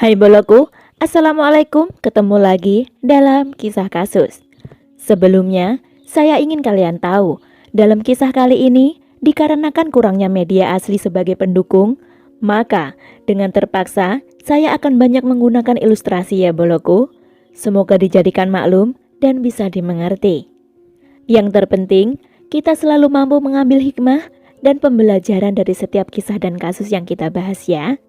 Hai boloku, Assalamualaikum, ketemu lagi dalam kisah kasus. Sebelumnya, saya ingin kalian tahu, dalam kisah kali ini, dikarenakan kurangnya media asli sebagai pendukung, maka dengan terpaksa, saya akan banyak menggunakan ilustrasi ya boloku. Semoga dijadikan maklum dan bisa dimengerti. Yang terpenting, kita selalu mampu mengambil hikmah dan pembelajaran dari setiap kisah dan kasus yang kita bahas ya.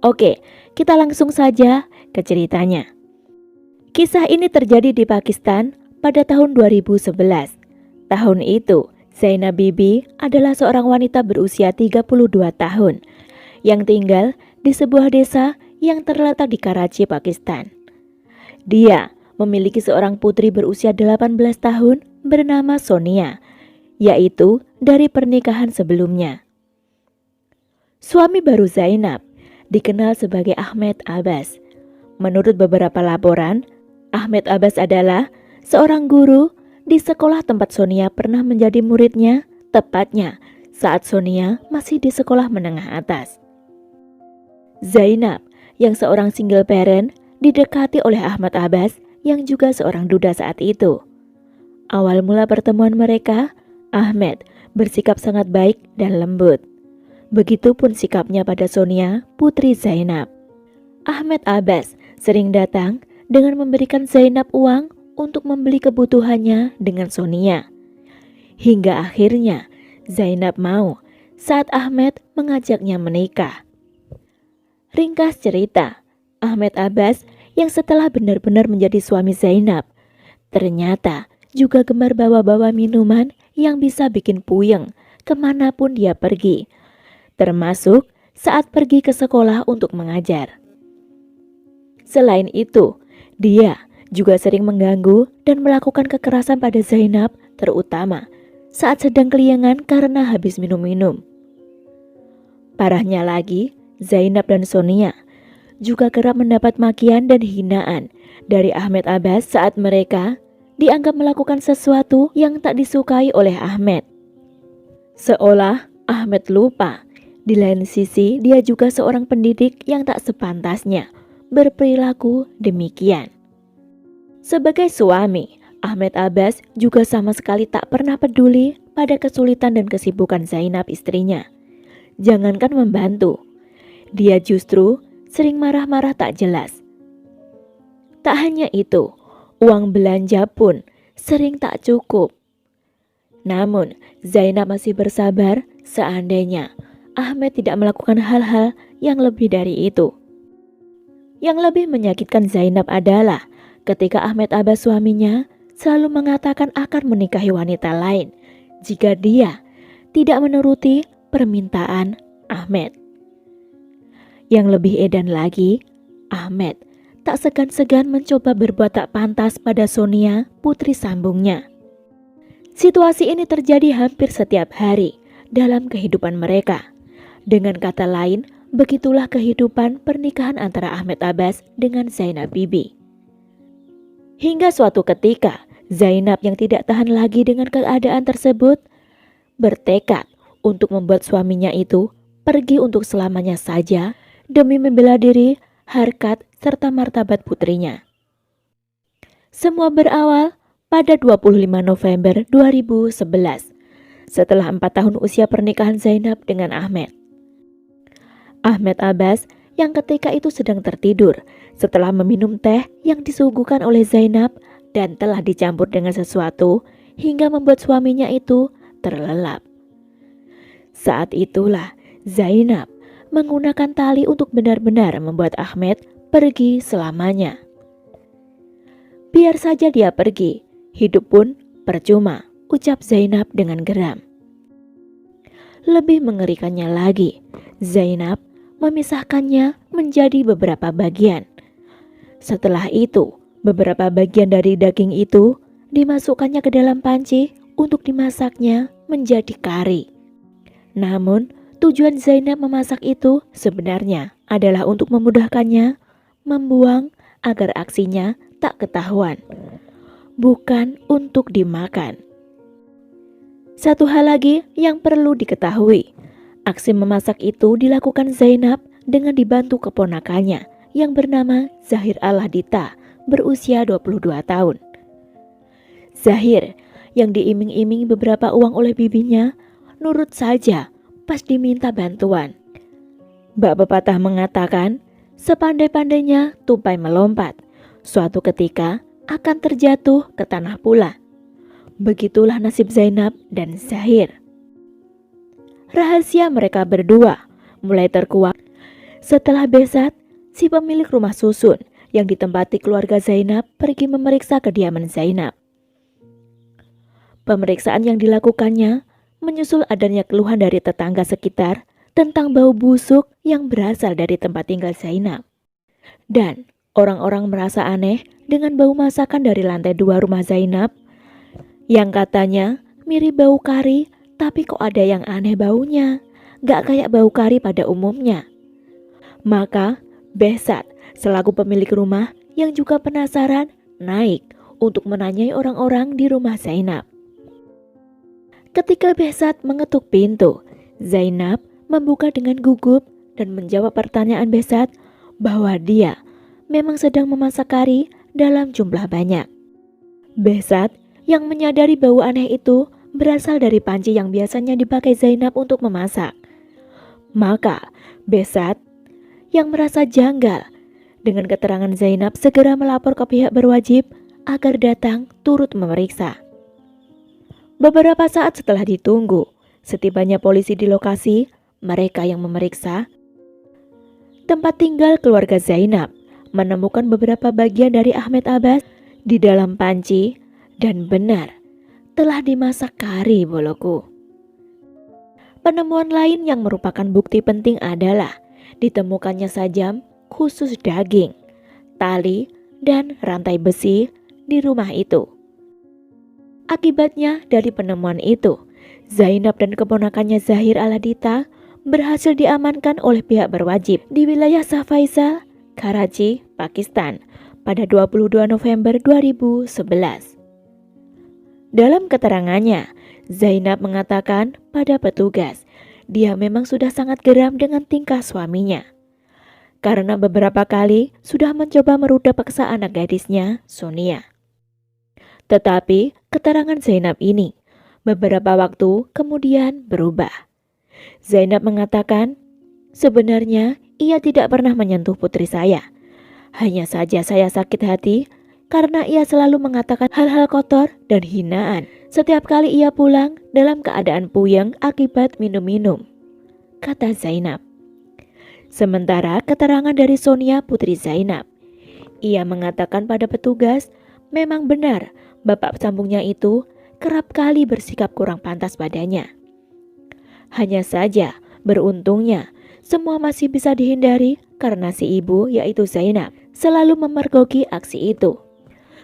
Oke, kita langsung saja ke ceritanya. Kisah ini terjadi di Pakistan pada tahun 2011. Tahun itu, Zainab Bibi adalah seorang wanita berusia 32 tahun yang tinggal di sebuah desa yang terletak di Karachi, Pakistan. Dia memiliki seorang putri berusia 18 tahun bernama Sonia, yaitu dari pernikahan sebelumnya. Suami baru Zainab dikenal sebagai Ahmed Abbas. Menurut beberapa laporan, Ahmed Abbas adalah seorang guru di sekolah tempat Sonia pernah menjadi muridnya, tepatnya saat Sonia masih di sekolah menengah atas. Zainab, yang seorang single parent, didekati oleh Ahmad Abbas yang juga seorang duda saat itu. Awal mula pertemuan mereka, Ahmed bersikap sangat baik dan lembut. Begitupun sikapnya pada Sonia, putri Zainab. Ahmed Abbas sering datang dengan memberikan Zainab uang untuk membeli kebutuhannya dengan Sonia. Hingga akhirnya Zainab mau saat Ahmed mengajaknya menikah. Ringkas cerita, Ahmed Abbas yang setelah benar-benar menjadi suami Zainab, ternyata juga gemar bawa-bawa minuman yang bisa bikin puyeng kemanapun dia pergi, termasuk saat pergi ke sekolah untuk mengajar. Selain itu, dia juga sering mengganggu dan melakukan kekerasan pada Zainab, terutama saat sedang keliengan karena habis minum-minum. Parahnya lagi, Zainab dan Sonia juga kerap mendapat makian dan hinaan dari Ahmed Abbas saat mereka dianggap melakukan sesuatu yang tak disukai oleh Ahmed. Seolah Ahmed lupa, di lain sisi dia juga seorang pendidik yang tak sepantasnya berperilaku demikian. Sebagai suami, Ahmed Abbas juga sama sekali tak pernah peduli pada kesulitan dan kesibukan Zainab istrinya. Jangankan membantu, dia justru sering marah-marah tak jelas. Tak hanya itu, uang belanja pun sering tak cukup. Namun, Zainab masih bersabar seandainya Ahmed tidak melakukan hal-hal yang lebih dari itu. Yang lebih menyakitkan Zainab adalah ketika Ahmed Abbas suaminya selalu mengatakan akan menikahi wanita lain jika dia tidak menuruti permintaan Ahmed. Yang lebih edan lagi, Ahmed tak segan-segan mencoba berbuat tak pantas pada Sonia, putri sambungnya. Situasi ini terjadi hampir setiap hari dalam kehidupan mereka. Dengan kata lain, begitulah kehidupan pernikahan antara Ahmed Abbas dengan Zainab Bibi. Hingga suatu ketika, Zainab yang tidak tahan lagi dengan keadaan tersebut, bertekad untuk membuat suaminya itu pergi untuk selamanya saja demi membela diri, harkat, serta martabat putrinya. Semua berawal pada 25 November 2011, setelah 4 tahun usia pernikahan Zainab dengan Ahmed. Ahmed Abbas yang ketika itu sedang tertidur setelah meminum teh yang disuguhkan oleh Zainab dan telah dicampur dengan sesuatu hingga membuat suaminya itu terlelap. Saat itulah Zainab menggunakan tali untuk benar-benar membuat Ahmed pergi selamanya. Biar saja dia pergi, hidup pun percuma, ucap Zainab dengan geram. Lebih mengerikannya lagi, Zainab memisahkannya menjadi beberapa bagian. Setelah itu, beberapa bagian dari daging itu dimasukkannya ke dalam panci untuk dimasaknya menjadi kari. Namun, tujuan Zainab memasak itu sebenarnya adalah untuk memudahkannya membuang agar aksinya tak ketahuan, bukan untuk dimakan. Satu hal lagi yang perlu diketahui, aksi memasak itu dilakukan Zainab dengan dibantu keponakannya yang bernama Zahir Al-Haditha berusia 22 tahun. Zahir yang diiming-iming beberapa uang oleh bibinya nurut saja pas diminta bantuan. Mbak pepatah mengatakan, sepandai-pandainya tupai melompat, suatu ketika akan terjatuh ke tanah pula. Begitulah nasib Zainab dan Zahir. Rahasia mereka berdua mulai terkuak setelah Besat, si pemilik rumah susun yang ditempati keluarga Zainab, pergi memeriksa kediaman Zainab. Pemeriksaan yang dilakukannya menyusul adanya keluhan dari tetangga sekitar tentang bau busuk yang berasal dari tempat tinggal Zainab. Dan orang-orang merasa aneh dengan bau masakan dari lantai 2 rumah Zainab yang katanya mirip bau kari, tapi kok ada yang aneh baunya, gak kayak bau kari pada umumnya. Maka Besat selaku pemilik rumah yang juga penasaran naik untuk menanyai orang-orang di rumah Zainab. Ketika Besat mengetuk pintu, Zainab membuka dengan gugup dan menjawab pertanyaan Besat bahwa dia memang sedang memasak kari dalam jumlah banyak. Besat yang menyadari bau aneh itu berasal dari panci yang biasanya dipakai Zainab untuk memasak. Maka Besat yang merasa janggal dengan keterangan Zainab segera melapor ke pihak berwajib agar datang turut memeriksa. Beberapa saat setelah ditunggu, setibanya polisi di lokasi, mereka yang memeriksa tempat tinggal keluarga Zainab menemukan beberapa bagian dari Ahmed Abbas di dalam panci dan benar telah dimasak kari, boloku. Penemuan lain yang merupakan bukti penting adalah ditemukannya sajam khusus daging, tali, dan rantai besi di rumah itu. Akibatnya dari penemuan itu, Zainab dan keponakannya Zahir Al-Haditha berhasil diamankan oleh pihak berwajib di wilayah Shah Faisal, Karachi, Pakistan pada 22 November 2011. Dalam keterangannya, Zainab mengatakan pada petugas, dia memang sudah sangat geram dengan tingkah suaminya. Karena beberapa kali sudah mencoba meruda paksa anak gadisnya, Sonia. Tetapi keterangan Zainab ini beberapa waktu kemudian berubah. Zainab mengatakan, sebenarnya ia tidak pernah menyentuh putri saya. Hanya saja saya sakit hati karena ia selalu mengatakan hal-hal kotor dan hinaan setiap kali ia pulang dalam keadaan puyeng akibat minum-minum, kata Zainab. Sementara keterangan dari Sonia, putri Zainab, ia mengatakan pada petugas memang benar bapak sambungnya itu kerap kali bersikap kurang pantas padanya. Hanya saja beruntungnya semua masih bisa dihindari karena si ibu, yaitu Zainab, selalu memergoki aksi itu.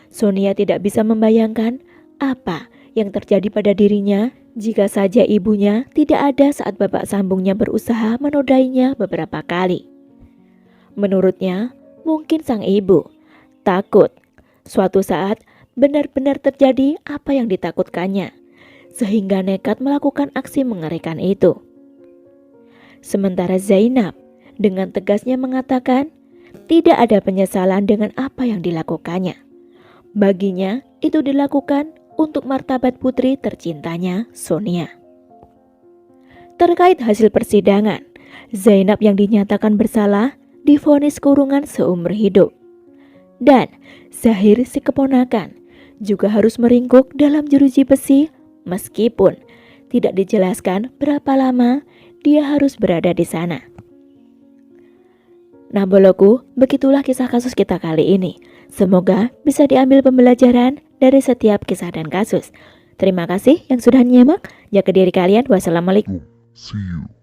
Sonia tidak bisa membayangkan apa yang terjadi pada dirinya jika saja ibunya tidak ada saat bapak sambungnya berusaha menodainya beberapa kali. Menurutnya, mungkin sang ibu takut suatu saat benar-benar terjadi apa yang ditakutkannya, sehingga nekat melakukan aksi mengerikan itu. Sementara Zainab dengan tegasnya mengatakan tidak ada penyesalan dengan apa yang dilakukannya. Baginya itu dilakukan untuk martabat putri tercintanya, Sonia. Terkait hasil persidangan, Zainab yang dinyatakan bersalah divonis kurungan seumur hidup. Dan Zahir si keponakan juga harus meringkuk dalam jeruji besi meskipun tidak dijelaskan berapa lama dia harus berada di sana. Nah boloku, begitulah kisah kasus kita kali ini. Semoga bisa diambil pembelajaran dari setiap kisah dan kasus. Terima kasih yang sudah nyimak. Jaga diri kalian. Wassalamualaikum. See you.